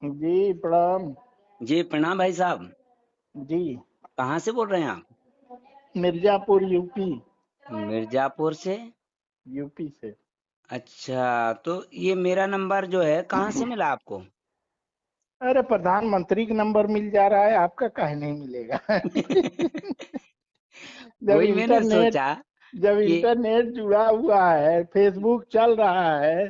जी प्रणाम। जी प्रणाम भाई साहब। जी। कहाँ से बोल रहे हैं आप? मिर्जापुर यूपी। मिर्जापुर से। यूपी से। अच्छा, तो ये मेरा नंबर जो है कहाँ से मिला आपको? अरे प्रधानमंत्री का नंबर मिल जा रहा है, आपका काहे नहीं मिलेगा। जब वही मैंने इंटरनेट सोचा जब कि इंटरनेट जुड़ा हुआ है, फेसबुक चल रहा है,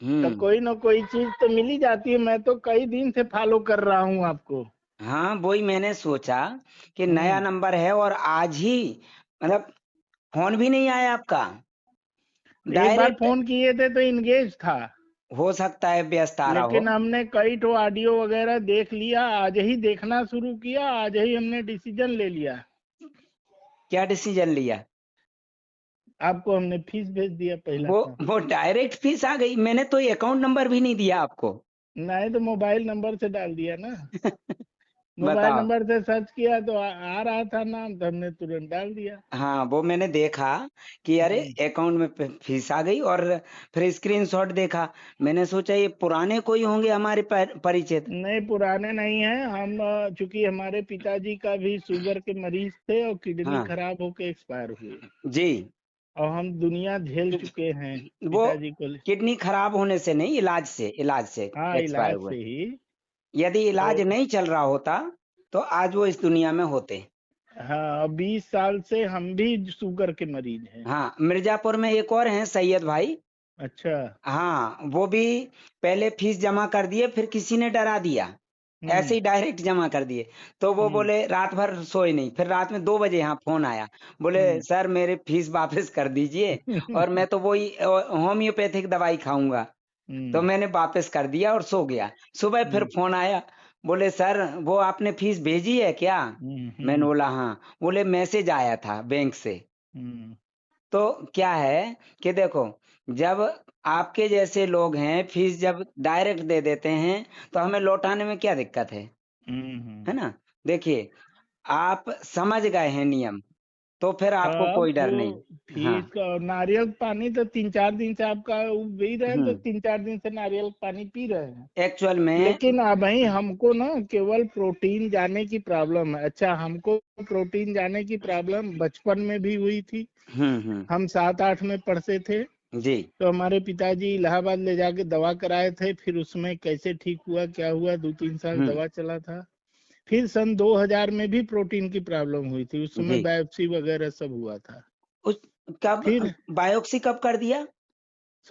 तो हम्म। कोई ना कोई चीज तो मिल ही जाती है। मैं तो कई दिन से फॉलो कर रहा हूँ आपको। हाँ, वही मैंने सोचा कि नया हम्म। नंबर है और आज ही मतलब फोन भी नहीं आया आपका। एक बार डायरेक्ट। फोन किए थे तो इंगेज था। हो सकता है व्यस्त आ रहा हो। लेकिन हमने कई ठो ऑडियो वगैरह देख लिया, आज ही देखना शुरू किया, आज ही हमने डिसीजन ले लिया। क्या डिसीजन लिया? आपको हमने फीस भेज दिया पहला वो काम। वो डायरेक्ट फीस आ गई। मैंने तो अकाउंट नंबर भी नहीं दिया आपको। नहीं तो मोबाइल नंबर से डाल दिया ना। मोबाइल बताओ। नंबर से सर्च किया तो आ रहा था नाम, तो हमने तुरंत डाल दिया। हाँ, वो मैंने देखा कि अरे हम्म। अकाउंट में फीस आ गई और फिर स्क्रीनशॉट देखा। मैंने सोचा ये पुराने कोई होंगे हमारे परिचित। नहीं, पुराने नहीं हैं हम। चूंकि हमारे पिताजी का भी शुगर के मरीज थे और किडनी हाँ खराब होके एक्सपायर हुए। जी। और हम दुनिया झेल तो चुके हैं वो पिताजी को किडनी खराब होने से नहीं, इलाज से हाँ, एक्सपायर इलाज हुए। से ही। यदि तो इलाज नहीं चल रहा होता तो आज वो इस दुनिया में होते। हाँ, 20 साल से हम भी शुगर के मरीज हैं। हाँ, मिर्जापुर में एक और हैं सैयद भाई। अच्छा। हाँ, वो भी पहले फीस जमा कर दिए, फिर किसी ने डरा दिया। ऐसे हम्म। ही डायरेक्ट जमा कर दिए। तो वो हम्म। बोले रात भर सोए नहीं, फिर रात में 2 बजे यहाँ फोन आया। बोले हम्म। सर मेरे फीस वापस कर दीजिए और मैं तो वही होम्योपैथिक दवाई खाऊंगा। तो हम्म। मैंने वापस कर दिया और सो गया। सुबह फिर हम्म। फोन आया। बोले सर वो आपने फीस भेजी है क्या? हम्म। मैंने हम्म। बोला हाँ। बोले मैसेज आया था बैंक से। हम्म। तो क्या है कि देखो, जब आपके जैसे लोग हैं फीस जब डायरेक्ट दे देते हैं तो हमें लौटाने में क्या दिक्कत है हम्म। ना? देखिए, आप समझ गए हैं नियम, तो फिर आपको हाँ, कोई डर वो नहीं। हाँ। फीस का और नारियल पानी तो 3-4 दिन से आपका वो पी रहे हैं, तो हम्म। 3-4 दिन से नारियल पानी पी रहे हैं। एक्चुअल में। लेकिन अब ही हमको ना केवल प्रोटीन जाने की प्रॉब्लम है। अच्छा, हमको प्रोटीन जाने की प्रॉब्लम बचपन में भी हुई थी। हम्म। हम 7-8 में पढ़ते थे। जी। तो हमारे पिताजी इलाहाबाद ले जाके दवा कराए थे, फिर उसमें कैसे ठीक हुआ क्या हुआ, 2-3 साल हम्म। दवा चला था। फिर सन 2000 में भी प्रोटीन की प्रॉब्लम हुई थी, उस समय जी। बायोप्सी वगैरह सब हुआ था। उस कब फिर बायोप्सी कब कर दिया?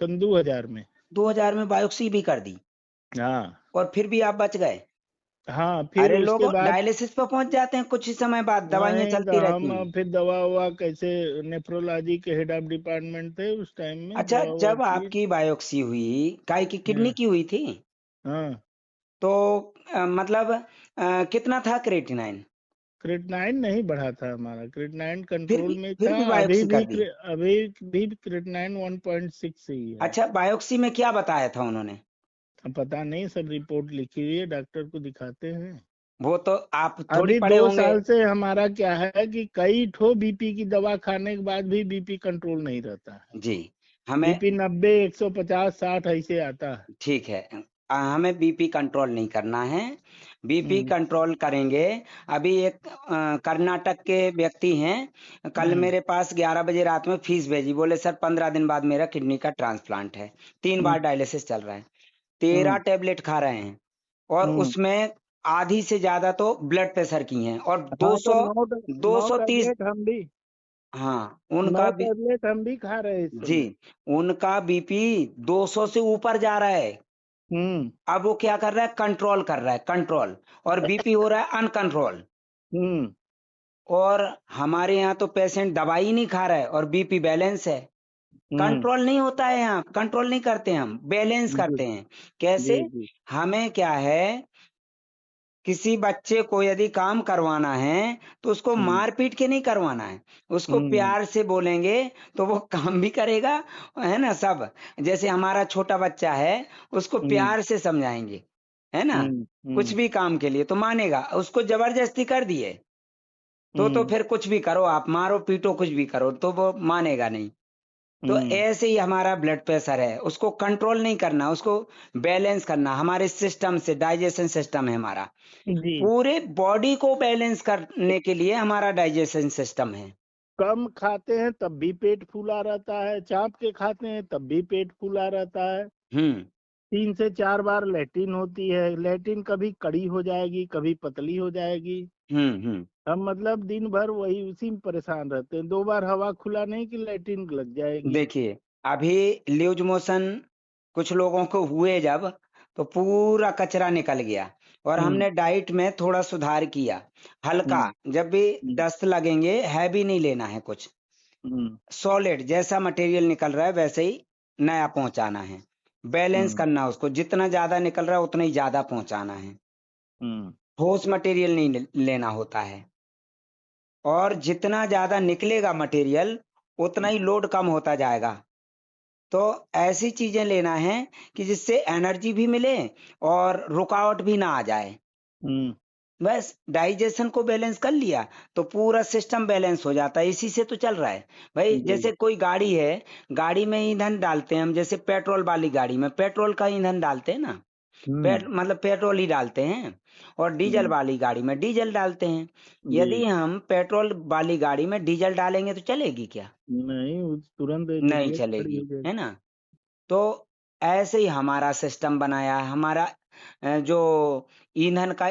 सन 2000 में। 2000 में बायोप्सी भी कर दी हाँ। और फिर भी आप बच गए। हाँ, फिर अरे लोग उसके बाद डायलिसिस पे पहुंच जाते हैं कुछ ही समय बाद, दवाइयां नहीं तो चलती रहती हैं। हम फिर दवा ववा कैसे, नेफ्रोलॉजी के हेड ऑफ डिपार्टमेंट थे उस टाइम में, अच्छा, दवा ववा जब किए। आपकी बायोप्सी हुई, काय की किडनी हाँ। की हुई थी, हाँ। तो मतलब कितना था क्रेटिनाइन? क्रिएटिनाइन नहीं बढ़ा था हमारा, क्रिएटिनाइन फिर कंट्रोल भी में फिर था। भी अभी बायोप्सी भी कर दी। अभी भी क्रिएटिनाइन 1.6 ही है। अच्छा, बायोप्सी में क्या बताया था उन्होंने? अब पता नहीं, सब रिपोर्ट लिखी हुई है, डॉक्टर को दिखाते हैं। वो तो आप थोड़ी अभी पढ़े 2 होंगे। साल से हमारा क्या है कि कई ठो बीपी की दवा खाने के बाद भी बीपी कंट्रोल नहीं रहता है। जी। हमें बीपी 90, 150, 60 ऐसे आता है। ठीक है। हमें बीपी कंट्रोल नहीं करना है। बीपी हम्म। कंट्रोल करेंगे। अभी एक कर्नाटक के व्यक्ति हैं, कल हम्म। मेरे पास 11 बजे रात में फीस भेजी। बोले सर 15 दिन बाद मेरा किडनी का ट्रांसप्लांट है, 3 बार हम्म। डायलिसिस चल रहा है, 13 हम्म। टेबलेट खा रहे हैं और हम्म। उसमें आधी से ज्यादा तो ब्लड प्रेशर की हैं और हाँ, तो 200 नौ 230। टैबलेट हम भी हाँ, 9 उनका भी। टैबलेट हम भी खा रहे हैं इस जी। समय। उनका बीपी 200 से ऊपर जा रहा है। हम्म। अब वो क्या कर रहा है, कंट्रोल कर रहा है, कंट्रोल। और बीपी हो रहा है अनकंट्रोल। हम्म। और हमारे यहाँ तो पेशेंट दवाई नहीं खा रहा है और बीपी बैलेंस है। हम्म। कंट्रोल नहीं होता है, यहाँ कंट्रोल नहीं करते, हम बैलेंस जी। करते हैं। कैसे? जी। जी। हमें क्या है, किसी बच्चे को यदि काम करवाना है तो उसको हम्म। मार पीट के नहीं करवाना है, उसको हम्म। प्यार से बोलेंगे तो वो काम भी करेगा, है ना? सब जैसे हमारा छोटा बच्चा है, उसको हम्म। प्यार से समझाएंगे, है ना? हम्म। कुछ हम्म। भी काम के लिए तो मानेगा। उसको जबरदस्ती कर दिए तो हम्म। फिर कुछ भी करो, आप मारो पीटो कुछ भी करो तो वो मानेगा नहीं। तो ऐसे ही हमारा ब्लड प्रेशर है, उसको कंट्रोल नहीं करना, उसको बैलेंस करना। हमारे सिस्टम से, डाइजेशन सिस्टम है हमारा, जी। पूरे बॉडी को बैलेंस करने के लिए हमारा डाइजेशन सिस्टम है। कम खाते हैं तब भी पेट फूला रहता है, चाप के खाते हैं तब भी पेट फूला रहता है। हम्म 3 से 4 बार लैट्रिन होती है, लैट्रिन कभी कड़ी हो जाएगी, कभी पतली हो जाएगी। हम्म। हम मतलब दिन भर वही उसी में परेशान रहते हैं। 2 बार हवा खुला नहीं कि लैट्रिन लग जाएगी। देखिए, अभी लूज मोशन कुछ लोगों को हुए जब, तो पूरा कचरा निकल गया, और हम्म हमने डाइट में थोड़ा सुधार किया, हल्का। हम्म जब भी हम्म दस्त लगेंगे, हैवी नहीं लेना है, कुछ हम्म सॉलिड जैसा मटेरियल निकल रहा है वैसे ही नया पहुंचाना है। बैलेंस हम्म करना, उसको जितना ज्यादा निकल रहा है उतना ही ज्यादा पहुंचाना है। हम्म ठोस मटेरियल नहीं लेना होता है, और जितना ज्यादा निकलेगा मटेरियल उतना ही लोड कम होता जाएगा। तो ऐसी चीजें लेना है कि जिससे एनर्जी भी मिले और रुकावट भी ना आ जाए। हम्म बस डाइजेशन को बैलेंस कर लिया तो पूरा सिस्टम बैलेंस हो जाता है। इसी से तो चल रहा है भाई। जी। जैसे कोई गाड़ी है, गाड़ी में ईंधन डालते हैं हम, जैसे पेट्रोल वाली गाड़ी में पेट्रोल का ईंधन डालते हैं ना, हम्म मतलब पेट्रोल ही डालते हैं। और डीजल हम्म वाली गाड़ी में डीजल डालते हैं। जी। यदि हम पेट्रोल वाली गाड़ी में डीजल डालेंगे तो चलेगी क्या? नहीं, वो तुरंत नहीं रिजेक्ट खड़ी चलेगी, हो जाएगी। है ना। तो ऐसे ही हमारा सिस्टम बनाया है। हमारा जो ईंधन का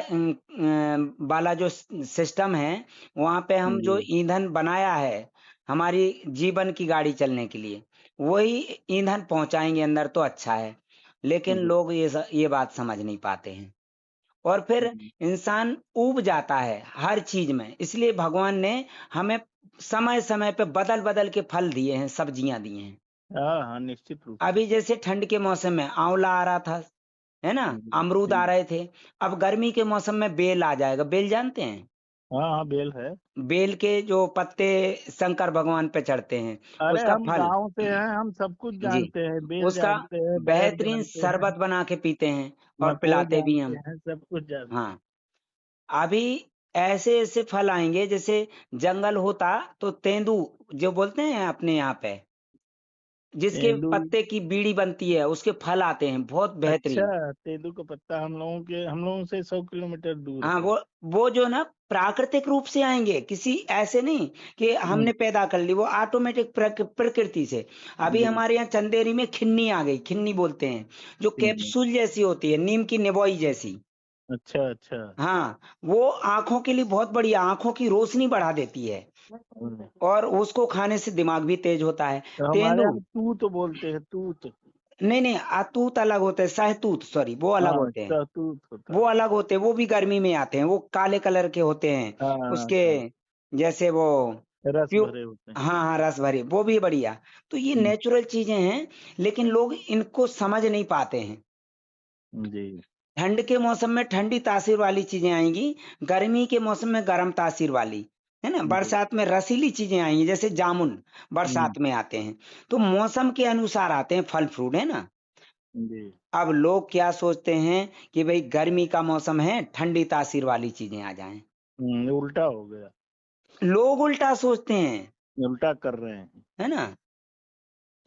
वाला जो सिस्टम है, वहां पे हम जो जी ईंधन बनाया है हमारी जीवन की गाड़ी चलने के लिए, वही ईंधन पहुंचाएंगे अंदर तो अच्छा है। लेकिन जी लोग ये बात समझ नहीं पाते हैं, और फिर हम्म, इंसान ऊब जाता है हर चीज में। इसलिए भगवान ने हमें समय समय पे बदल बदल के फल दिए हैं, सब्जियां दी हैं। हाँ हाँ, निश्चित रूप से। अभी जैसे ठंड के मौसम में आंवला आ रहा था, है ना, अमरूद आ हम्म, रहे थे। अब गर्मी के मौसम में बेल आ जाएगा। बेल जानते हैं? हाँ हाँ, बेल है। बेल के जो पत्ते शंकर भगवान पे चढ़ते हैं, अरे उसका हम फल। गांव से हैं, हम सब कुछ जी, जानते हैं, बेल उसका जानते हैं, बैर बेहतरीन जानते हैं, शरबत बना के पीते हैं और मकोई पिलाते भी जानते हम। हैं, सब कुछ जानते हाँ, अभी ऐसे ऐसे फल आएंगे, जैसे जंगल होता तो तेंदू जो बोलते हैं अपने यहाँ पे, हैं। जिसके तेंदू। पत्ते की बीड़ी बनती है, उसके फल आते हैं बहुत बेहतरीन। अच्छा, तेंदू का पत्ता हम लोगों से 100 किलोमीटर दूर हाँ, है। वो जो ना प्राकृतिक रूप से आएंगे, किसी ऐसे नहीं कि हम्म हमने पैदा कर ली, वो ऑटोमेटिक प्रकृति से। अभी जी। हमारे यहाँ चंदेरी में खिन्नी आ गई, खिन्नी बोलते हैं, जो हम्म, कैप्सूल जैसी होती है, नीम की निबोई जैसी। अच्छा अच्छा। हाँ, वो आंखों के लिए बहुत बढ़िया, आंखों की रोशनी बढ़ा देती है, हम्म, और उसको खाने से दिमाग भी तेज होता है। तो हमारे तेंदू, यहाँ तूत बोलते हैं, तूत। नहीं नहीं, अतूत अलग होते हैं, सहतूत, सॉरी, वो अलग हाँ, होते हैं। सहतूत होता वो है। अलग होते हैं, वो भी गर्मी में आते हैं, वो काले कलर के होते हैं। हाँ उसके हाँ, जैसे वो रस प्यू भरे होते हैं। हाँ हाँ, रस भरे, वो भी बढ़िया। तो ये हम्म, नेचुरल चीजें हैं, लेकिन लोग इनको समझ नहीं पाते हैं। जी। ठंड के मौसम में ठंडी तासीर वाली चीजें आएंगी, गर्मी के मौसम में गर्म तासीर वाली, है ना। जी बरसात में रसीली चीजें आएंगी, जैसे जामुन हम्म, बरसात में आते हैं। तो मौसम के अनुसार आते हैं फल फ्रूट, है ना। जी। अब लोग क्या सोचते हैं कि भाई गर्मी का मौसम है, ठंडी तासीर वाली चीजें आ जाएं। उल्टा हो गया। लोग उल्टा सोचते हैं, उल्टा कर रहे हैं। है ना।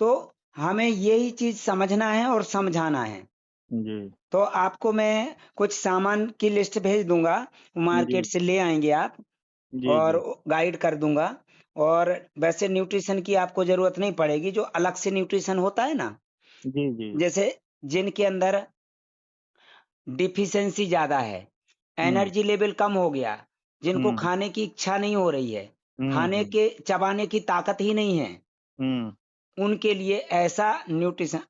तो हमें यही चीज समझना है और समझाना है। जी तो आपको मैं कुछ सामान की लिस्ट भेज दूंगा, जी मार्केट से ले आएंगे आप, जी और जी गाइड कर दूंगा। और वैसे न्यूट्रिशन की आपको जरूरत नहीं पड़ेगी, जो अलग से न्यूट्रिशन होता है ना, जी जी। जैसे जिनके अंदर डिफिशियंसी ज्यादा है, हम्म एनर्जी लेवल कम हो गया, जिनको हम्म खाने की इच्छा नहीं हो रही है, खाने हम्म के चबाने की ताकत ही नहीं है, हम्म उनके लिए ऐसा न्यूट्रिशन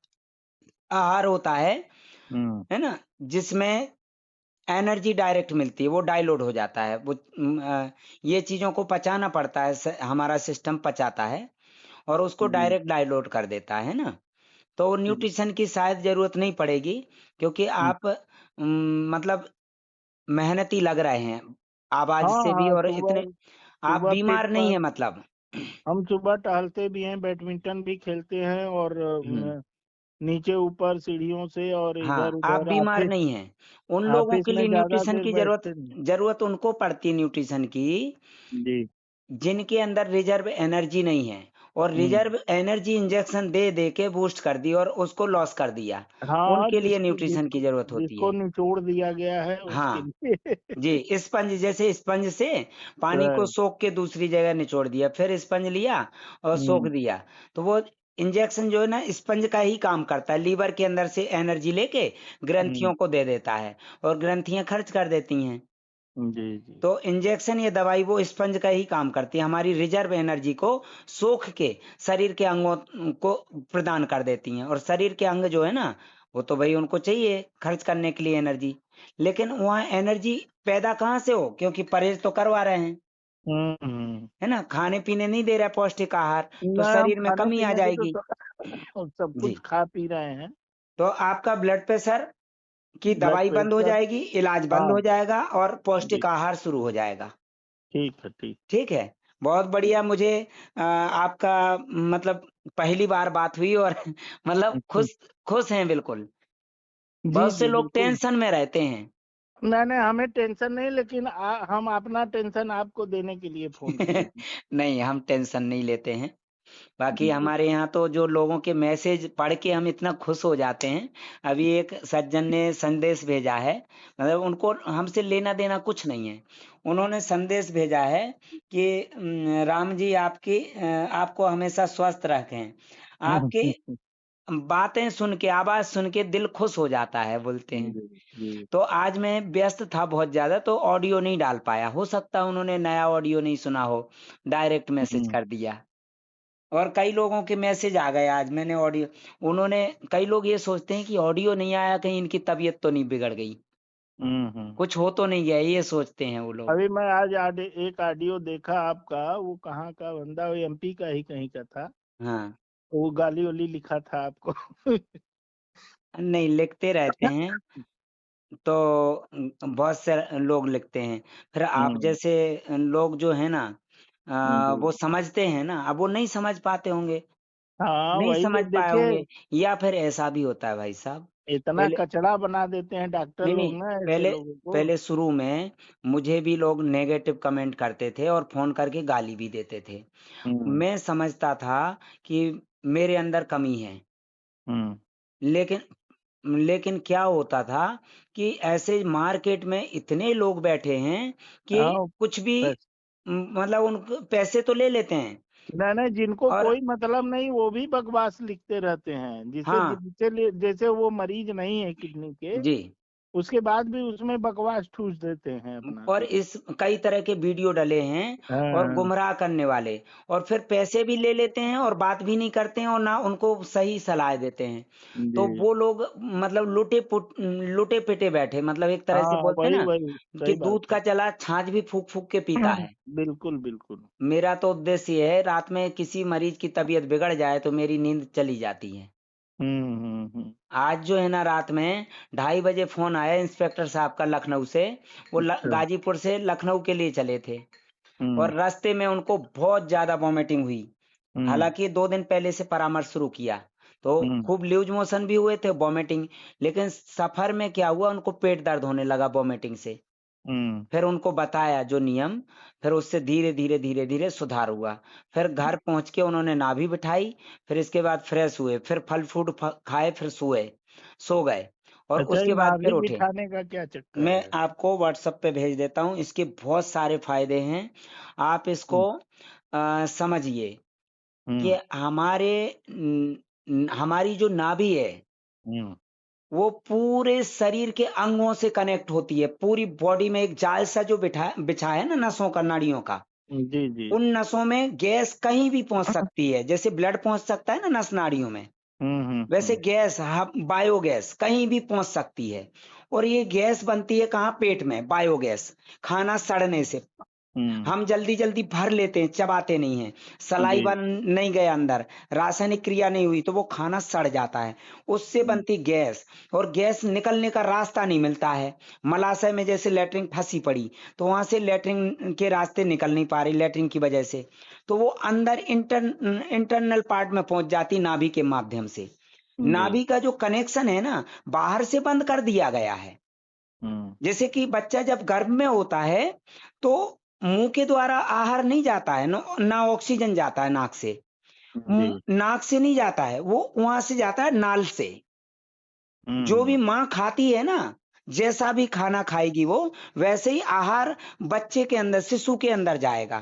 आहार होता हम्म है ना, जिसमें एनर्जी डायरेक्ट मिलती है, वो डाइल्यूट हो जाता है। वो ये चीजों को पचाना पड़ता है, हमारा सिस्टम पचाता है और उसको जी डायरेक्ट डाइल्यूट कर देता है ना। तो जी न्यूट्रिशन की शायद जरूरत नहीं पड़ेगी, क्योंकि हम्म, आप मतलब मेहनती लग रहे हैं आवाज हाँ से भी, हाँ, और सुबह इतने आप सुबह फील्ड बीमार नहीं पर है मतलब। हम सुबह टहलते भी हैं, बैडमिंटन भी खेलते हैं, और हम्म नीचे ऊपर सीढ़ियों से और हाँ, इधर आप उधर बीमार ऑफिस नहीं हैं। उन लोगों ऑफिस के में लिए ज्यादा न्यूट्रिशन देर की जरूरत बैठते नहीं। जरूरत उनको पड़ती है न्यूट्रिशन की, जी जिनके अंदर रिजर्व एनर्जी नहीं है। और रिजर्व एनर्जी इंजेक्शन दे दे के बूस्ट कर दी और उसको लॉस कर दिया। हाँ, उनके लिए जिसको न्यूट्रिशन की जिसको जरूरत होती जिसको है। निचोड़ दिया गया है उसके हाँ लिए। जी, स्पंज जैसे स्पंज से पानी को हाँ, सोख के दूसरी जगह निचोड़ दिया, फिर स्पंज लिया और सोख हम्म, दिया। तो वो इंजेक्शन जो है ना स्पंज का ही काम करता है, लीवर के अंदर से एनर्जी लेके हम्म, ग्रंथियों को दे देता है और ग्रंथियां खर्च कर देती हैं। जी जी। तो इंजेक्शन या दवाई वो स्पंज का ही काम करती है, हमारी रिजर्व एनर्जी को सोख के शरीर के अंगों को प्रदान कर देती हैं। और शरीर के अंग जो है ना, वो तो भाई उनको चाहिए खर्च करने के लिए एनर्जी, लेकिन वहाँ एनर्जी पैदा कहाँ से हो, क्योंकि परहेज तो करवा रहे हैं, है ना, खाने पीने नहीं दे रहा है पौष्टिक आहार, तो ना, हम शरीर में खाने कमी आ पीने को तो जाएगी। सब जी, कुछ खा पी रहे हैं। तो आपका ब्लड प्रेशर की ब्लड दवाई बंद हो प्रेशर। जाएगी, इलाज बंद हो हाँ जाएगा और जी, पौष्टिक आहार शुरू हो जाएगा। ठीक है, ठीक। ठीक है, बहुत बढ़िया। मुझे आपका मतलब पहली बार बात हुई और मतलब खुश खुश हैं बिल्कुल। जी बहुत से जी, लोग बिल्कुल। टेंशन में रहते हैं। नहीं नहीं, हमें टेंशन नहीं, लेकिन हम अपना टेंशन आपको देने के लिए फोन किए हैं। नहीं, हम टेंशन नहीं लेते हैं। बाकी जी। हमारे यहाँ तो जो लोगों के मैसेज पढ़ के हम इतना खुश हो जाते हैं। अभी एक सज्जन ने संदेश भेजा है, मतलब उनको हमसे लेना देना कुछ नहीं है। उन्होंने संदेश भेजा है कि राम जी आपको हमेशा स्वस्थ रखें। आपकी बातें सुन के, आवाज सुन के दिल खुश हो जाता है, बोलते हैं। जी जी। तो आज मैं व्यस्त था बहुत ज्यादा, तो ऑडियो नहीं डाल पाया, हो सकता है उन्होंने नया ऑडियो नहीं सुना हो, डायरेक्ट मैसेज हम्म, कर दिया। और कई लोगों के मैसेज आ गए, आज मैंने ऑडियो, उन्होंने, कई लोग ये सोचते हैं कि ऑडियो नहीं आया कहीं इनकी तबीयत तो नहीं बिगड़ गई, हम्म। कुछ हो तो नहीं गया, ये सोचते हैं वो लोग। अभी मैं आज एक ऑडियो देखा आपका, वो कहाँ का बंदा, वो एमपी का ही कहीं का था। हाँ, वो गाली वाली लिखा था आपको। नहीं लिखते रहते हैं, तो बहुत से लोग लिखते हैं। फिर आप हम्म, जैसे लोग जो है ना, वो जी। समझते हैं ना, अब वो नहीं समझ पाते होंगे, हाँ, नहीं वही समझ पाए देखिए, होंगे। या फिर ऐसा भी होता है भाई साहब, इतना पहले, कचड़ा बना देते हैं डॉक्टर नहीं लोग नहीं, ना ऐसे पहले लोगों को। पहले शुरू में मुझे भी लोग नेगेटिव कमेंट करते थे और फोन करके गाली भी देते थे। हम्म, मैं समझता था कि मेरे अंदर कमी है, हम्म। लेकिन लेकिन क्या होता था कि ऐसे मार्केट में इतने लोग बैठे हैं कि हाँ, कुछ भी बस। मतलब उनको पैसे तो ले लेते हैं। नहीं नहीं, जिनको और कोई मतलब नहीं वो भी बकवास लिखते रहते हैं, हाँ जैसे वो मरीज नहीं है किडनी के, जी, उसके बाद भी उसमें बकवास ठूस देते हैं अपना और कुछ। इस कई तरह के वीडियो डले हैं और हाँ, गुमराह करने वाले, और फिर पैसे भी ले लेते हैं और बात भी नहीं करते हैं और ना उनको सही सलाह देते हैं। जी। तो वो लोग मतलब लुटे पिटे बैठे, मतलब एक तरह से हाँ, बोलते हैं वही ना वही, कि सही बात दूध है। का चला छाछ भी फूक फूक के पीता है। बिल्कुल बिल्कुल। मेरा तो उद्देश्य ये है, रात में किसी मरीज की तबीयत बिगड़ जाए तो मेरी नींद चली जाती है। हम्म। आज जो है ना, रात में 2:30 बजे फोन आया इंस्पेक्टर साहब का लखनऊ से। वो अच्छा। गाजीपुर से लखनऊ के लिए चले थे हम्म, और रास्ते में उनको बहुत ज्यादा वॉमिटिंग हुई। हम्म, हालांकि 2 दिन पहले से परामर्श शुरू किया, तो हम्म, खूब लूज मोशन भी हुए थे, वॉमिटिंग। लेकिन सफर में क्या हुआ, उनको पेट दर्द होने लगा वॉमिटिंग से। हम्म। फिर उनको बताया जो नियम, फिर उससे धीरे धीरे धीरे धीरे सुधार हुआ। फिर घर पहुंच के उन्होंने नाभि बिठाई, फिर इसके बाद फ्रेश हुए, फिर फल फ्रूट खाए, फिर सो गए और अच्छा, ये उसके बाद फिर नाभि उठे। बिठाने का क्या चक्कर मैं है? आपको व्हाट्सएप पे भेज देता हूँ, इसके बहुत सारे फायदे हैं। आप इसको हम्म, समझिए कि हम्म, हमारी जो नाभि है, हम्म। वो पूरे शरीर के अंगों से कनेक्ट होती है, पूरी बॉडी में एक जाल सा जो बिछा है ना नसों का, नाड़ियों का। जी जी। उन नसों में गैस कहीं भी पहुंच सकती है, जैसे ब्लड पहुंच सकता है ना नस नाड़ियों में, वैसे हम्म। गैस, बायोगैस कहीं भी पहुंच सकती है। और ये गैस बनती है कहाँ, पेट में, बायोगैस, खाना सड़ने से। हम्म, हम जल्दी जल्दी भर लेते हैं, चबाते नहीं हैं, जी। सलाइवा नहीं गया अंदर, रासायनिक क्रिया नहीं हुई, तो वो खाना सड़ जाता है, उससे हम्म, बनती गैस। और गैस निकलने का रास्ता नहीं मिलता है। मलाशय में जैसे लैट्रिन फंसी पड़ी, तो वहां से लैट्रिन के रास्ते निकल नहीं पा रही लैट्रिन की वजह से, तो वो अंदर इंटरनल पार्ट में पहुंच जाती नाभि के माध्यम से। जी। नाभि का जो कनेक्शन है ना, बाहर से बंद कर दिया गया है। हम्म, जैसे कि बच्चा जब गर्भ में होता है, तो मुंह के द्वारा आहार नहीं जाता है, ना ऑक्सीजन जाता है नाक से, जी। नाक से नहीं जाता है, वो वहां से जाता है नाल से। जो भी हम्म। माँ खाती है ना, जैसा भी खाना खाएगी वो, वैसे ही आहार बच्चे के अंदर, शिशु के अंदर जाएगा।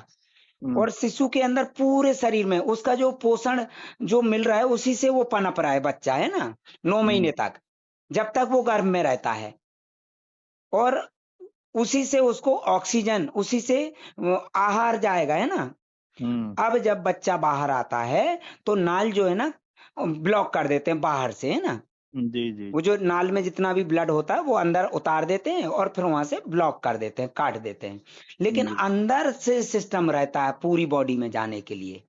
हम्म। और शिशु के अंदर पूरे शरीर में उसका जो पोषण जो मिल रहा है, उसी से वो पनप रहा है बच्चा, है ना, 9 महीने हम्म। तक, जब तक वो गर्भ में रहता है। और उसी से उसको ऑक्सीजन, उसी से आहार जाएगा, है ना। हम्म। अब जब बच्चा बाहर आता है तो नाल जो है ना, ब्लॉक कर देते हैं बाहर से, है ना। जी जी। वो जो नाल में जितना भी ब्लड होता है वो अंदर उतार देते हैं और फिर वहां से ब्लॉक कर देते हैं, काट देते हैं। लेकिन जी। अंदर से सिस्टम रहता है पूरी बॉडी में जाने के लिए।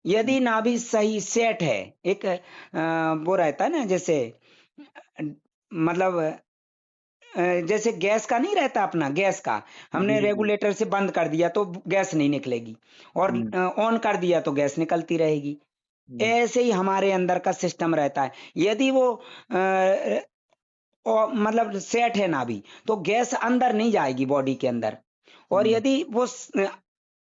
यदि नाभि सही सेट है, एक वो रहता है ना, जैसे मतलब जैसे गैस का नहीं रहता, अपना गैस का हमने जी जी। रेगुलेटर से बंद कर दिया तो गैस नहीं निकलेगी, और हम्म। ऑन कर दिया तो गैस निकलती रहेगी। हम्म। ऐसे ही हमारे अंदर का सिस्टम रहता है। यदि वो और मतलब सेट है ना अभी, तो गैस अंदर नहीं जाएगी बॉडी के अंदर। और हम्म। यदि वो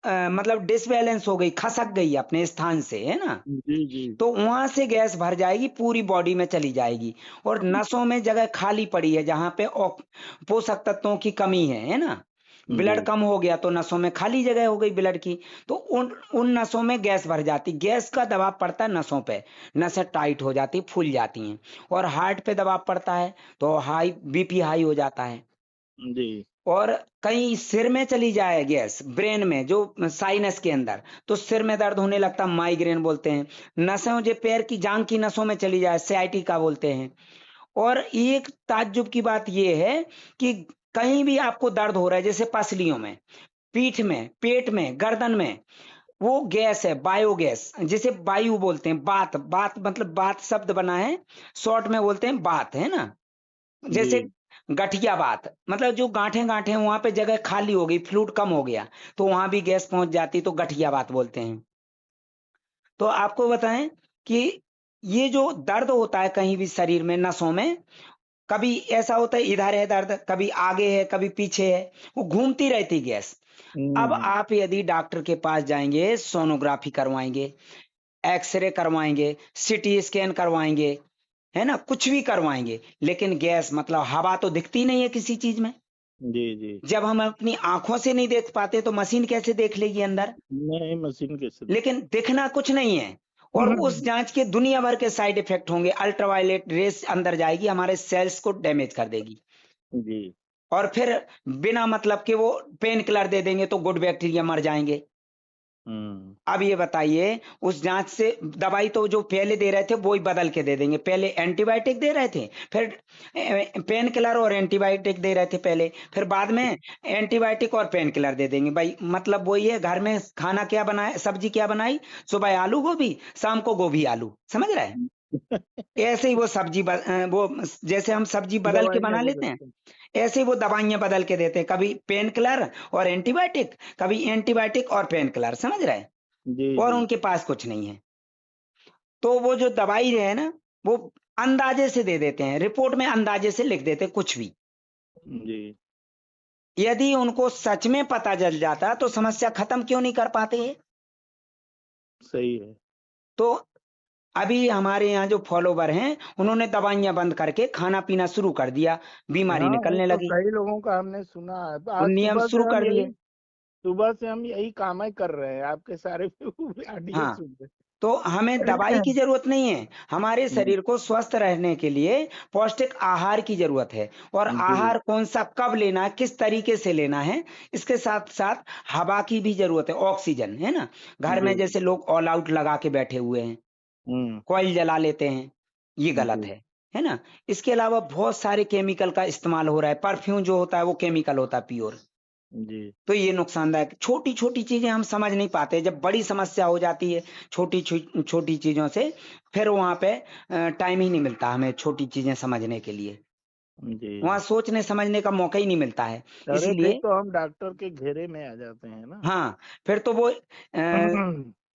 मतलब डिसबैलेंस हो गई, खसक गई अपने स्थान से, है ना, जी जी। तो वहां से गैस भर जाएगी, पूरी बॉडी में चली जाएगी। और नसों में जगह खाली पड़ी है जहां पे पोषक तत्वों की कमी है ना। ब्लड जी। कम हो गया तो नसों में खाली जगह हो गई ब्लड की, तो उन उन नसों में गैस भर जाती, गैस का दबाव पड़ता है नसों पे, नसें टाइट हो जाती, फूल जाती हैं। और हार्ट पे दबाव पड़ता है तो हाई बीपी हाई हो जाता है। जी। और कहीं सिर में चली जाए गैस, ब्रेन में जो साइनस के अंदर, तो सिर में दर्द होने लगता, माइग्रेन बोलते हैं। नसों जो पैर की जांग की नसों में चली जाए, sciatica बोलते हैं। और एक ताज्जुब की बात यह है कि कहीं भी आपको दर्द हो रहा है, जैसे पसलियों में, पीठ में, पेट में, गर्दन में, वो गैस है, बायोगैस, जिसे वायु बोलते हैं। बात, बात मतलब बात शब्द बना है, शॉर्ट में बोलते हैं बात, है ना। जी। जैसे गठिया बात, मतलब जो गांठे गांठे हैं वहां पे जगह खाली हो गई, फ्लूइड कम हो गया, तो वहां भी गैस पहुंच जाती, तो गठिया बात बोलते हैं। तो आपको बताएं कि ये जो दर्द होता है कहीं भी शरीर में, नसों में, कभी ऐसा होता है इधर है दर्द, कभी आगे है, कभी पीछे है, वो घूमती रहती गैस। अब हम्म। आप यदि डॉक्टर के पास जाएंगे, सोनोग्राफी करवाएंगे, एक्सरे करवाएंगे, सीटी स्कैन करवाएंगे, है ना, कुछ भी करवाएंगे, लेकिन गैस मतलब हवा तो दिखती नहीं है किसी चीज में। जी जी। जब हम अपनी आंखों से नहीं देख पाते तो मशीन कैसे देख लेगी अंदर। नहीं, मशीन कैसे देख। लेकिन दिखना कुछ नहीं है। और उस जांच के दुनिया भर के साइड इफेक्ट होंगे, अल्ट्रावायलेट रेस अंदर जाएगी, हमारे सेल्स को डैमेज कर देगी। जी। और फिर बिना मतलब के वो पेन किलर दे देंगे तो गुड बैक्टीरिया मर जाएंगे। हम्म। अब ये बताइए, उस जांच से दवाई तो जो पहले दे रहे थे वो ही बदल के दे देंगे। पहले एंटीबायोटिक दे रहे थे, फिर पेन किलर और एंटीबायोटिक दे रहे थे पहले, फिर बाद में एंटीबायोटिक और पेन किलर दे देंगे। भाई मतलब वही है, घर में खाना क्या बनाया, सब्जी क्या बनाई, सुबह आलू गोभी, शाम को गोभी आलू, समझ रहे हैं। ऐसे ही वो सब्जी वो जैसे हम सब्जी बदल के दवाइयाँ बना लेते हैं, बदलते हैं। ऐसे ही वो दवाइयां बदल के देते हैं, कभी पेन किलर और एंटीबायोटिक, कभी एंटीबायोटिक और पेन किलर, समझ रहे हैं। जी और जी। उनके पास कुछ नहीं है। तो वो जो दवाई है ना, वो अंदाजे से दे देते हैं, रिपोर्ट में अंदाजे से लिख देते हैं कुछ भी। जी। यदि उनको सच में पता चल जाता तो समस्या खत्म क्यों नहीं कर पाते हैं। सही है। तो अभी हमारे यहाँ जो फॉलोवर हैं, उन्होंने दवाइयां बंद करके खाना पीना शुरू कर दिया, बीमारी हाँ, वो निकलने तो लगी, कई लोगों का हमने सुना है। तो और आज नियम सुबह शुरू से हम कर यही दिए। सुबह से हम यही काम ही कर रहे हैं, आपके सारे ऑडियो हाँ, सुन तो हमें रहे दवाई की हैं। जरूरत नहीं है, हमारे शरीर को स्वस्थ रहने के लिए पौष्टिक आहार की जरूरत है। और जी आहार कौन सा, कब लेना है, किस तरीके से लेना है, इसके साथ साथ हवा की भी जरूरत है, ऑक्सीजन, है ना। घर जी। में जैसे लोग ऑल आउट लगा के बैठे हुए हैं, हम्म। कॉइल जला लेते हैं, ये गलत जी है ना। इसके अलावा बहुत सारे केमिकल का इस्तेमाल हो रहा है, परफ्यूम जो होता है वो केमिकल होता है प्योर। जी। तो ये नुकसानदायक, छोटी छोटी चीजें हम समझ नहीं पाते, जब बड़ी समस्या हो जाती है छोटी छोटी चीजों से, फिर वहां पे टाइम ही नहीं मिलता हमें छोटी चीजें समझने के लिए, जी। वहां सोचने समझने का मौका ही नहीं मिलता है। अरे फिर इसलिए तो हम डॉक्टर के घेरे में आ जाते हैं ना। हाँ, फिर तो वो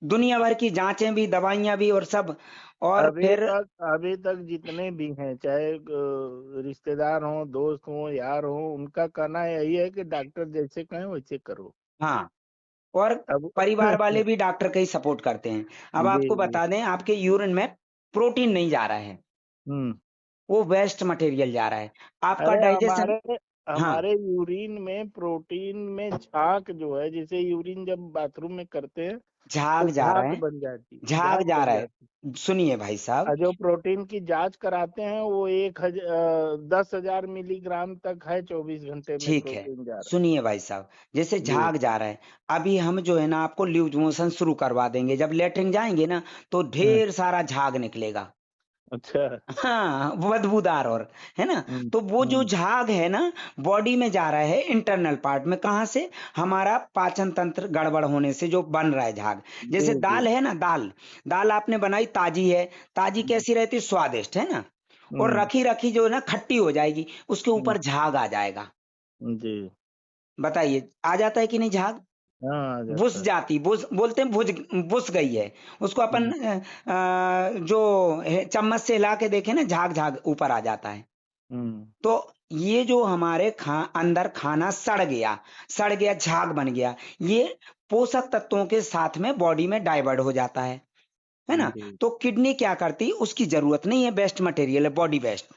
दुनिया भर की जांचें भी, दवाइयां भी और सब। और फिर अभी तक जितने भी हैं, चाहे रिश्तेदार हों, दोस्त हों, यार हों, उनका कहना यही है कि डॉक्टर जैसे कहें वैसे करो। हाँ, और अब परिवार वाले भी डॉक्टर का ही सपोर्ट करते हैं। अब जी आपको जी। बता दें, आपके यूरिन में प्रोटीन नहीं जा रहा है, हम्म। वो वेस्ट मटेरियल जा रहा है। आपका अरे डाइजेशन। हमारे हाँ, हमारे यूरिन में प्रोटीन में झाग जो है, जैसे यूरिन जब बाथरूम में करते हैं तो झाग जा रहा झाग है, बन जाती, झाग झाग जा बन रहा जाती। है। सुनिए भाई साहब, और जो प्रोटीन की जांच कराते हैं वो 10,000 मिलीग्राम तक है, 24 घंटे में ठीक है, प्रोटीन जा रहा सुनिए भाई साहब, जैसे है। जी। झाग जा रहा है, अभी हम जो है ना आपको लूज मोशन शुरू करवा देंगे। जब लेटरिन जाएंगे ना तो हम्म। ढेर सारा झाग निकलेगा। अच्छा। हाँ, बदबूदार, और है ना। तो वो जो हम्म। झाग है ना, बॉडी में जा रहा है इंटरनल पार्ट में। कहाँ से? हमारा पाचन तंत्र गड़बड़ होने से जो बन रहा है झाग। जी जैसे जी। दाल है ना, दाल दाल आपने बनाई, ताजी है, ताजी हम्म। कैसी रहती? स्वादिष्ट, है ना। और हम्म। रखी रखी जो है ना खट्टी हो जाएगी, उसके हम्म। ऊपर झाग आ जाएगा। जी। बताइए, आ जाता है कि नहीं झाग? हाँ आ बुस जाता है। जाती, बुस बोलते हैं, भुज बुस गई है। उसको अपन हम्म। जो चम्मच से हिला के देखे ना, झाग झाग ऊपर आ जाता है। हम्म। तो ये जो हमारे अंदर खाना सड़ गया, झाग बन गया, ये पोषक तत्वों के साथ में बॉडी में डाइवर्ट हो जाता है ना। जी तो किडनी क्या करती? उसकी जरूरत नहीं है, बेस्ट मटेरियल है, बॉडी बेस्ट,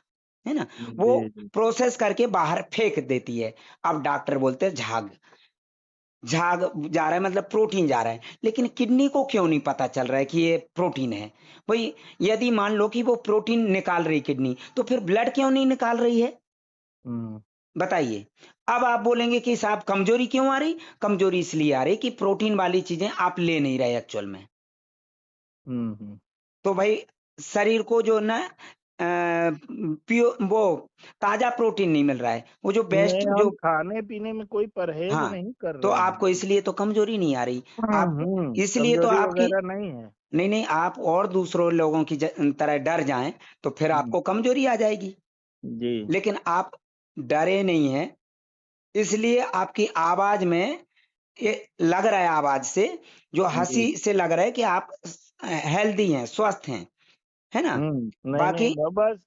है ना। वो जी जी। प्रोसेस करके बाहर फेंक देती है। अब डॉक्टर बोलते हैं झाग झाग जा रहा है, मतलब प्रोटीन जा रहा है। लेकिन किडनी को क्यों नहीं पता चल रहा है कि ये प्रोटीन है? भाई, यदि मान लो कि वो प्रोटीन निकाल रही किडनी, तो फिर ब्लड क्यों नहीं निकाल रही है? हम्म। बताइए। अब आप बोलेंगे कि साहब कमजोरी क्यों आ रही? कमजोरी इसलिए आ रही कि प्रोटीन वाली चीजें आप ले नहीं रहे एक्चुअल में। हम्म। तो भाई, शरीर को जो ना प्यो वो ताजा प्रोटीन नहीं मिल रहा है, वो जो बेस्ट नहीं, हम जो। खाने पीने में कोई परहेज हाँ, नहीं कर तो रहे आपको हैं। इसलिए तो कमजोरी नहीं आ रही। आप इसलिए तो कमजोरी आपकी, वगैरह नहीं है। नहीं नहीं, आप और दूसरों लोगों की तरह डर जाएं तो फिर हम्म। आपको कमजोरी आ जाएगी। जी। लेकिन आप डरे नहीं हैं, इसलिए आपकी आवाज में ये लग रहा है, आवाज से जो जी। हंसी से लग रहा है कि आप हेल्दी हैं, स्वस्थ हैं, है ना। नहीं नहीं, बाकी बस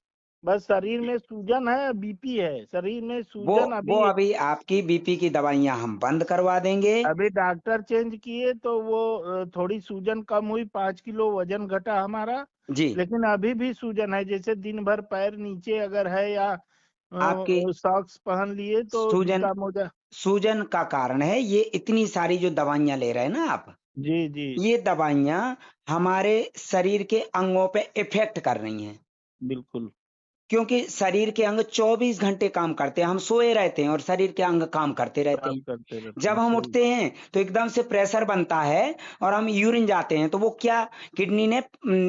बस शरीर में सूजन है, बीपी है, शरीर में वो सूजन वो अभी। अभी आपकी बीपी की दवाइयां हम बंद करवा देंगे। अभी डॉक्टर चेंज किए तो वो थोड़ी सूजन कम हुई, 5 किलो वजन घटा हमारा। जी। लेकिन अभी भी सूजन है, जैसे दिन भर पैर नीचे अगर है या आपकी सॉक्स पहन लिए तो सूजन जूता मोजा। सूजन का कारण है ये इतनी सारी जो दवाइयां ले रहे हैं ना आप। जी जी। ये दवाइयां हमारे शरीर के अंगों पे इफेक्ट कर रही हैं, बिल्कुल। क्योंकि शरीर के अंग 24 घंटे काम करते हैं। हम सोए रहते हैं और शरीर के अंग काम करते रहते काम हैं। करते रहते जब हैं, हम सही। उठते हैं तो एकदम से प्रेशर बनता है और हम यूरिन जाते हैं, तो वो क्या, किडनी ने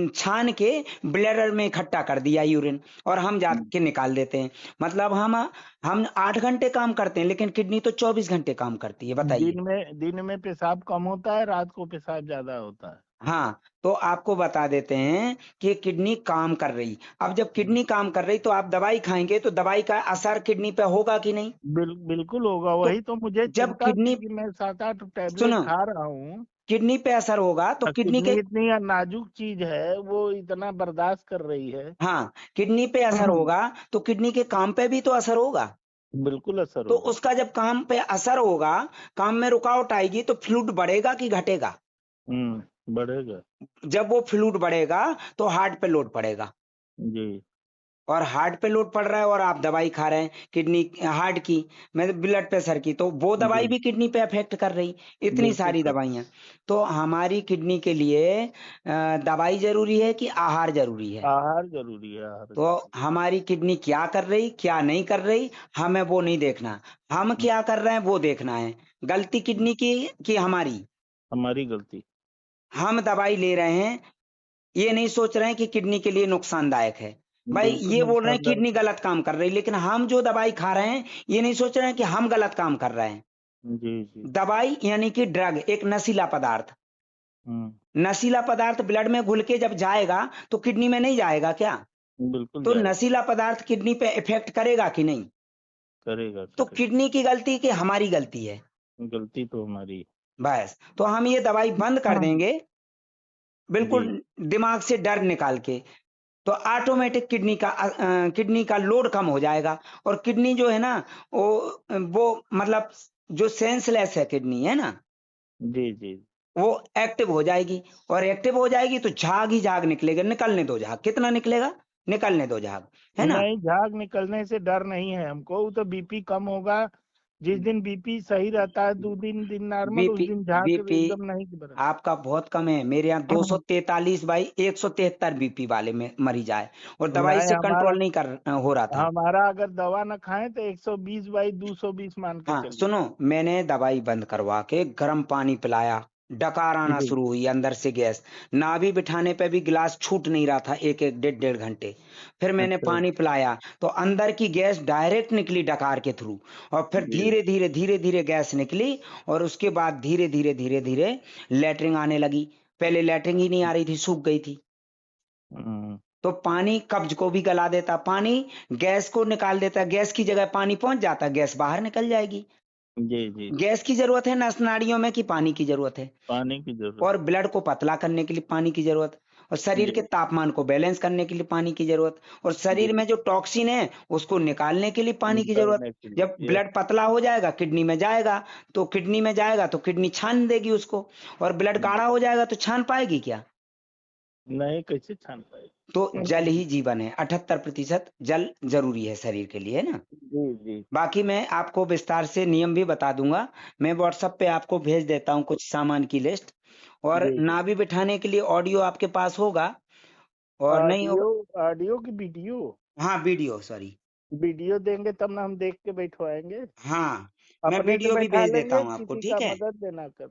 छान के ब्लैडर में इकट्ठा कर दिया यूरिन, और हम जाके निकाल देते हैं। मतलब हम 8 घंटे काम करते हैं, लेकिन किडनी तो 24 घंटे काम करती है। बताइए। दिन में पेशाब कम होता है, रात को पेशाब ज्यादा होता है। हाँ, तो आपको बता देते हैं कि किडनी काम कर रही। अब जब किडनी काम कर रही तो आप दवाई खाएंगे, तो दवाई का असर किडनी पे होगा कि नहीं? बिल्कुल होगा, तो वही तो मुझे जब चिंता किडनी, थी कि मैं 7-8 टैबलेट सुनो, खा रहा हूँ। किडनी पे असर होगा तो किडनी किडनी के, इतनी नाजुक चीज है, वो इतना बर्दाश्त कर रही है। हाँ, किडनी पे असर होगा तो किडनी के काम पे भी तो असर होगा। बिल्कुल असर तो होगा। उसका जब काम पे असर होगा, काम में रुकावट आएगी, तो फ्लूइड बढ़ेगा कि घटेगा? बढ़ेगा। जब वो फ्लूइड बढ़ेगा तो हार्ट पे लोड पड़ेगा, जी। और हार्ट पे लोड पड़ रहा है और आप दवाई खा रहे हैं किडनी हार्ट की, मतलब ब्लड प्रेशर की, तो वो दवाई जी। भी किडनी पे अफेक्ट कर रही। इतनी बिल्कुल सारी कर। दवाइयां। तो हमारी किडनी के लिए दवाई जरूरी है कि आहार जरूरी है? आहार जरूरी है, आहार तो जरूरी हमारी किडनी क्या कर रही, क्या नहीं कर रही, हमें वो नहीं देखना। हम है। क्या कर रहे हैं वो देखना है। गलती किडनी की कि हमारी? हमारी गलती। हम दवाई ले रहे हैं, ये नहीं सोच रहे हैं कि किडनी के लिए नुकसानदायक है। भाई, बिल्कुल ये बोल रहे हैं नुकसानदायक किडनी है। गलत काम कर रही, लेकिन हम जो दवाई खा रहे हैं, ये नहीं सोच रहे हैं कि हम गलत काम कर रहे हैं। जी जी। दवाई यानी कि ड्रग, एक नशीला पदार्थ। हम्म। नशीला पदार्थ ब्लड में घुल के जब जाएगा तो किडनी में नहीं जाएगा क्या? बिल्कुल तो जाएगा। नशीला पदार्थ किडनी पे इफेक्ट करेगा कि नहीं? करेगा तो करेगा। किडनी की गलती कि हमारी गलती है? गलती तो हमारी बस, तो हम ये दवाई बंद कर है। देंगे, बिल्कुल जी। दिमाग से डर निकाल के। तो ऑटोमेटिक किडनी का लोड कम हो जाएगा। और किडनी जो है ना, वो मतलब जो सेंसलेस है किडनी, है ना, जी जी। वो एक्टिव हो जाएगी, और एक्टिव हो जाएगी तो झाग ही झाग निकलेगा। निकलने दो झाग, कितना निकलेगा, निकलने दो झाग, है ना। नहीं, झाग निकलने से डर नहीं है हमको, वो तो बीपी कम होगा। जिस दिन बीपी सही रहता है, 2 दिन नॉर्मल, उस बीपी दिन झाग बीपी एकदम नहीं बरस। आपका बहुत कम है। मेरे यहाँ 243/173 बीपी वाले में मरीज आए, और दवाई नहीं, से हमारा कंट्रोल नहीं कर हो रहा था। हमारा अगर दवा न खाएं तो 120/220 मान के हाँ चलिए। सुनो, मैंने दवाई बंद करवा के गर्म पानी पिलाया, डकार आना जी। शुरू हुई अंदर से गैस। नाभि बिठाने पे भी गिलास छूट नहीं रहा था, एक एक डेढ़ डेढ़ घंटे। फिर मैंने अच्छा। पानी पिलाया तो अंदर की गैस डायरेक्ट निकली डकार के थ्रू, और फिर जी। धीरे धीरे गैस निकली, और उसके बाद धीरे धीरे लैटरिन आने लगी। पहले लैटरिन ही नहीं आ रही थी, सूख गई थी। हम्म। तो पानी कब्ज को भी गला देता, पानी गैस को निकाल देता, गैस की जगह पानी पहुंच जाता, गैस बाहर निकल जाएगी। जी जी। गैस की जरूरत है नस नाड़ियों में कि पानी की जरूरत है। पानी की जरूरत। और ब्लड को पतला करने के लिए पानी की जरूरत, और शरीर के जी तापमान को बैलेंस करने के लिए पानी की जरूरत, और जी। शरीर में जो टॉक्सिन है उसको निकालने के लिए पानी की जरूरत। निकालने के जब लिए, यस। ब्लड पतला हो जाएगा किडनी में जाएगा, तो किडनी छान देगी उसको, और ब्लड गाढ़ा हो जाएगा तो छान पाएगी क्या। नहीं, कैसे छान पाए। तो जल ही जीवन है, 78% जल जरूरी है शरीर के लिए, है ना। जी जी। बाकी मैं आपको विस्तार से नियम भी बता दूंगा। मैं व्हाट्सएप पे आपको भेज देता हूँ कुछ सामान की लिस्ट, और जी जी। नाभि बिठाने के लिए ऑडियो आपके पास होगा, और नहीं ऑडियो? होगा। ऑडियो की वीडियो? हाँ वीडियो, सॉरी। वीडियो देंगे तब ना हम देख के बैठवाएंगे। हाँ मैं अपने से वीडियो भी बैठा भेज देता लेंगे, हूँ आपको, किसी का ठीक है। मदद देना कर।